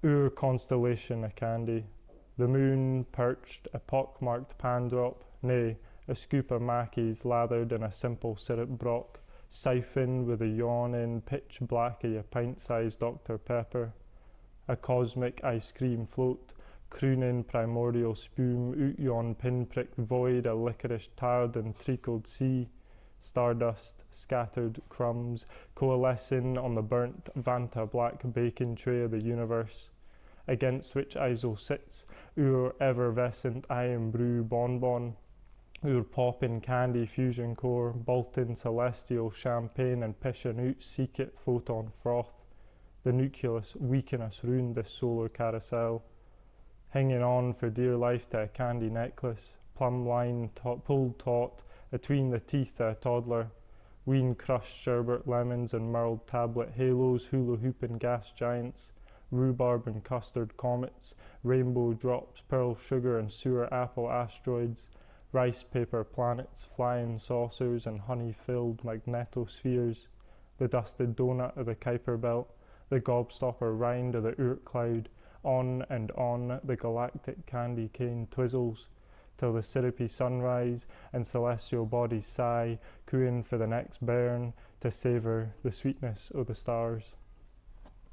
Oor Constellation a candy, the moon perched a pock-marked pan-drop, nay, a scoop of Mackies lathered in a simple syrup brock, siphoned with a yawn in pitch blacky a pint-sized Dr. Pepper, a cosmic ice cream float, crooning primordial spume out yon pin-pricked void a licorice tarred and treacled sea, stardust, scattered crumbs, coalescing on the burnt Vanta black bacon tray of the universe, against which Isol sits, our effervescent iron brew bonbon, our poppin' candy fusion core, Bolton celestial champagne and pishin' out seek-it photon froth, the nucleus weaken us round this solar carousel, hanging on for dear life to a candy necklace, plumb line pulled taut, atween the teeth of a toddler, ween crushed sherbet lemons and merled tablet halos, hula hooping gas giants, rhubarb and custard comets, rainbow drops, pearl sugar and sewer apple asteroids, rice paper planets, flying saucers and honey-filled magnetospheres, the dusted donut of the Kuiper belt, the gobstopper rind of the Oort cloud, on and on the galactic candy cane twizzles, till the syrupy sunrise and celestial bodies sigh, cooing for the next bairn to savour the sweetness of the stars.